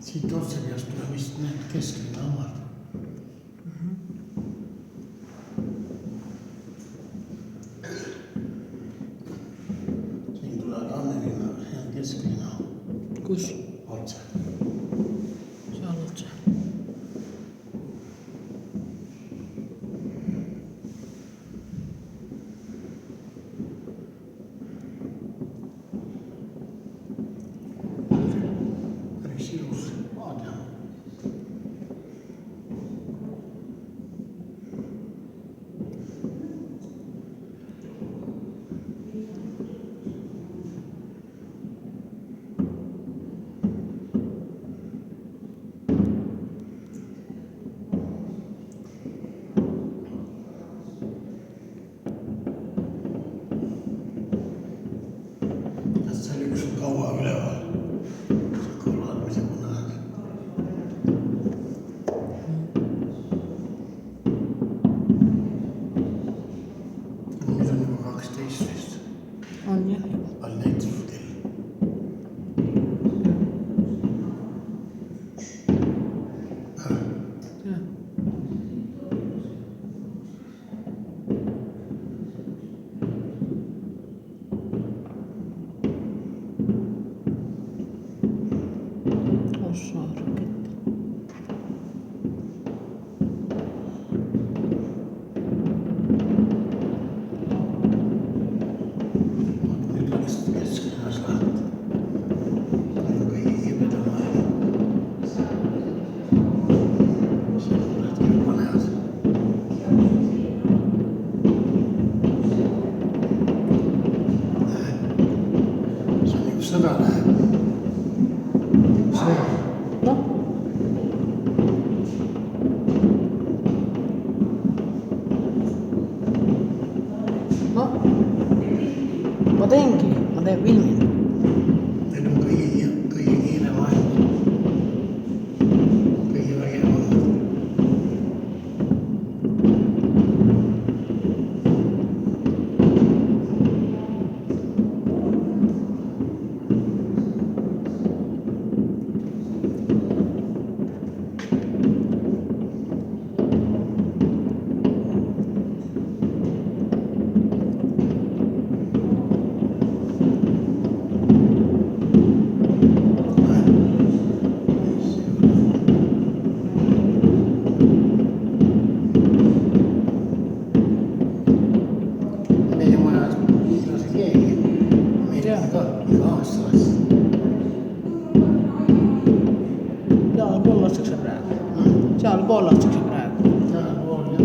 Siit otsepeast tuleb vist need kesklinna omad. Siin tulevad Annelinna ja kesklinna. Kus? Otse. Seal otse. Päris ilus vaade on. Tässä oli yksi kauan üleval. Kolaadmise punased. Nüüd on juba 12 vist. On jah. Palju näitus kell. Jah. Osaa rakettaa. Nyt läks kesklinnas läht. Palju kõigi kibedama. Siin oled küll panevad. See on nagu sõda läheb. See. Noh. Noh. Ma teen filmi. Meil on kõige kiirem aeg. Kõige vägevam. Meie majas ei lase keegi. Meil on ka iga aasta las. Sealpool lastakse praegu. Sealpool lastakse praegu. Täälpool jah.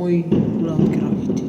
Oi, tulevadki raketid.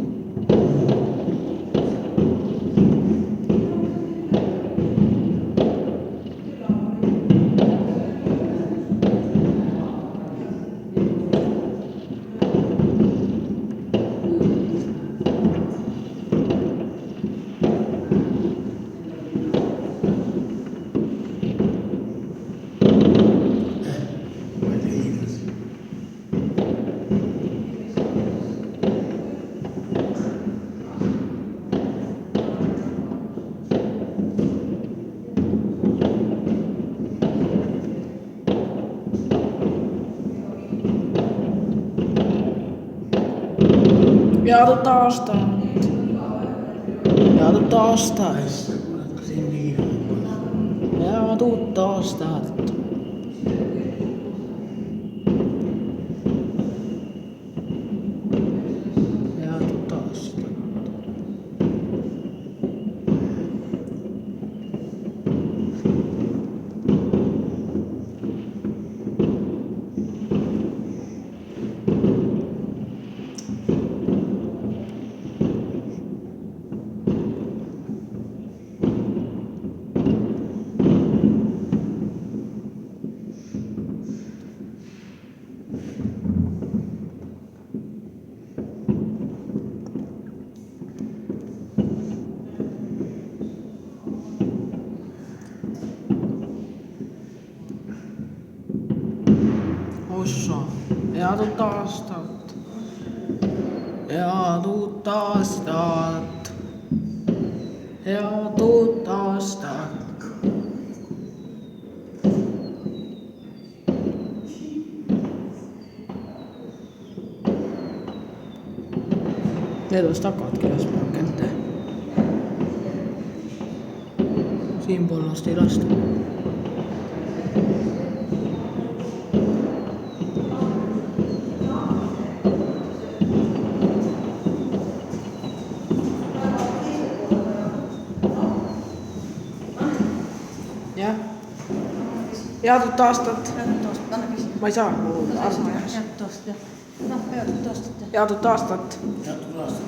Peatut aastat. Peatut aastat. Hästi, kuuletko siin liiga? Peatut aastat. head uut aastat. Head uut aastat. Head uut aastat. Need vast hakkavadki laskma rakente. Siinpool vast ei lasta. Jah. Head uut aastat. Anna küsi. Ma ei saa, mul arvuti käes. Head uut aastat. Noh, head uut aastat. Head uut aastat. Jätkub aastat.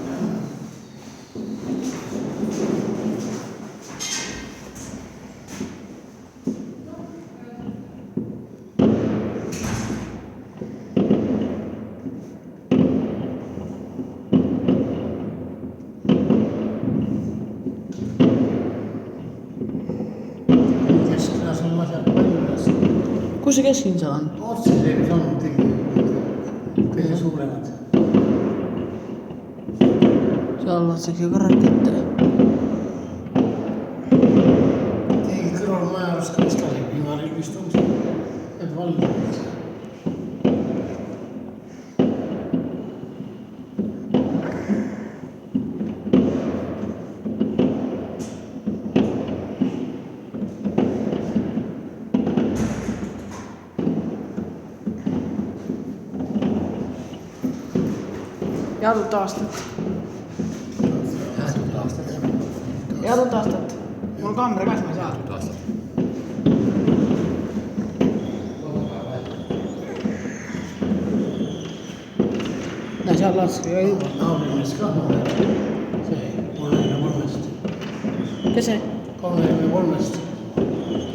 Kesklinnas on asjad palju üles. Kus see kesklinnas on? Otsesees on kõige suuremad. Seal lastakse ka rakette. Keegi kõrval maja juures ka vist oli, Ivaril vist on see. Need valged. Head uut aastat. Jätkub aastat. Head uut aastat. Mul kaamera käes, ma ei saa. Näe, seal lastakse ka juba. Naabrimees ka see 33-st. Kes see? 33-st.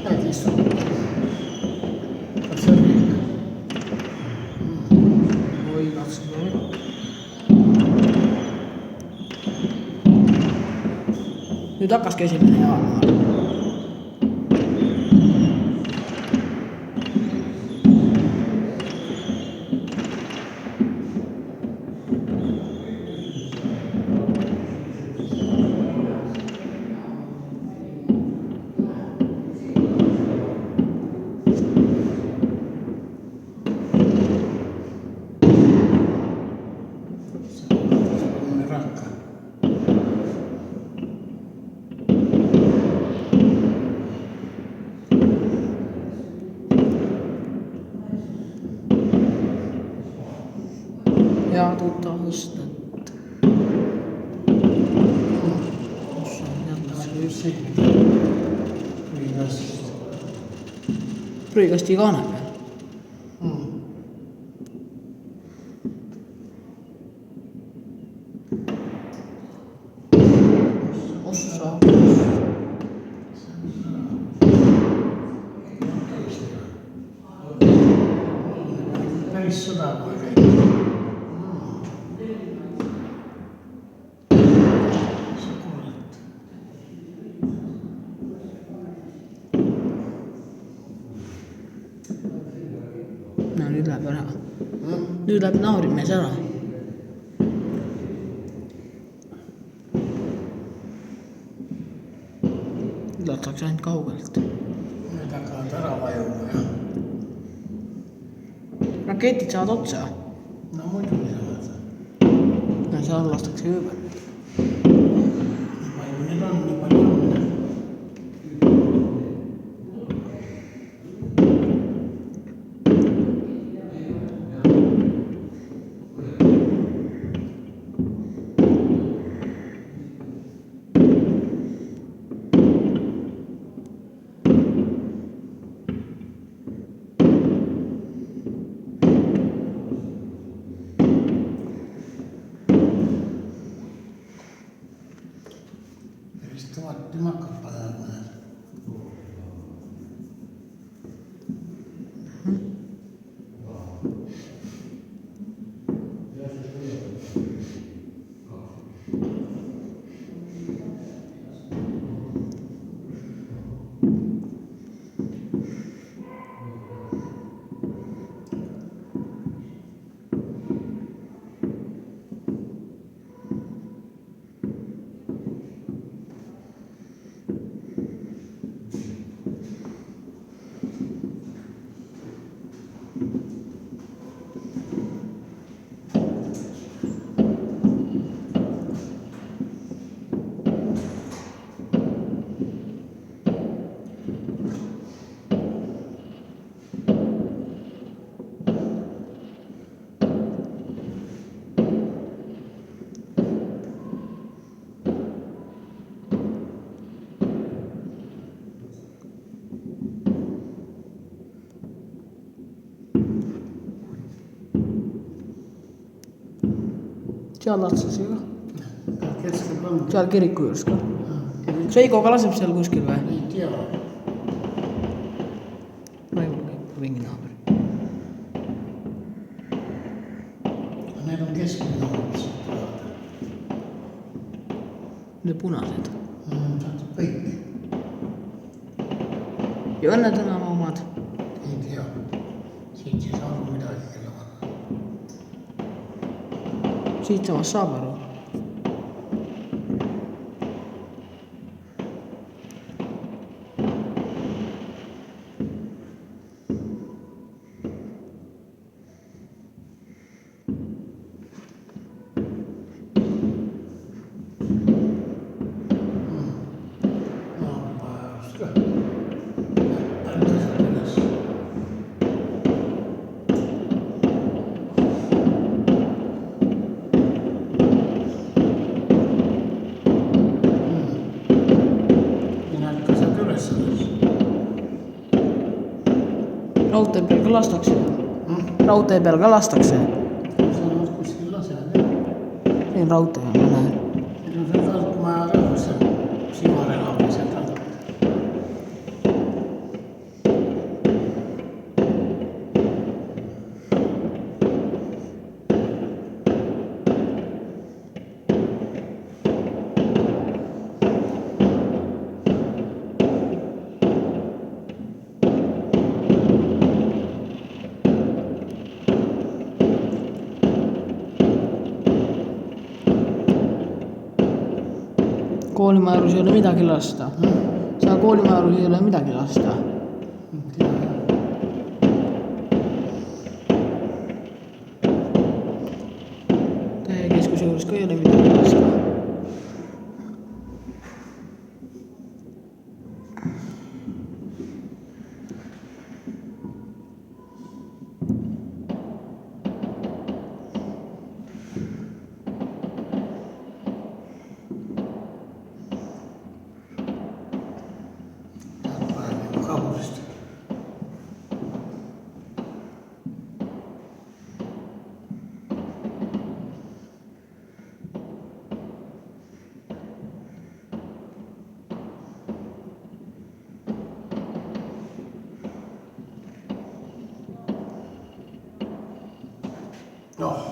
Näed, istub. See on nii. Oi, lastakse ka juba. Nüüd hakkaski esimene jaanuar. See on rakka. Head uut aastat. Kus on jälle see prügikasti kaane peal? Ossa. Päris sõda kohe käib. No nüüd läheb ära. Nüüd läheb naabrimees ära. Nüüd lastakse ainult kaugelt. Need hakkavad ära vajuma. Raketid saavad otsa. No muidugi saavad. Ja seal lastakse ööpäev. Nii palju neid on, nii palju on. Vist tuhat tümakad panevad mõned. Seal otsas ju. Keskel on. Seal kiriku juures ka. Seigo ka laseb seal kuskil või? Ei tea. Raimul käib mingi naaber. Need on keskel noored. Need punased. Saad kõik. Ja Õnne Tõnamaa omad. Ei tea. Siit ei saa aru midagi kelle vana. Siit samast saab aru. Raudtee peal ka lastakse. Raudtee peal ka lastakse. See on kuskil lased, jah. Siin raudtee on, ma näen. Siin on see tarkmaja ka, kus see Simar elab ja sealt alt. Koolimaarus ei ole midagi lasta. Seal koolimaarus ei ole midagi lasta. Täiekeskuse juures ka ei ole midagi lasta. Kauplusest. Noh.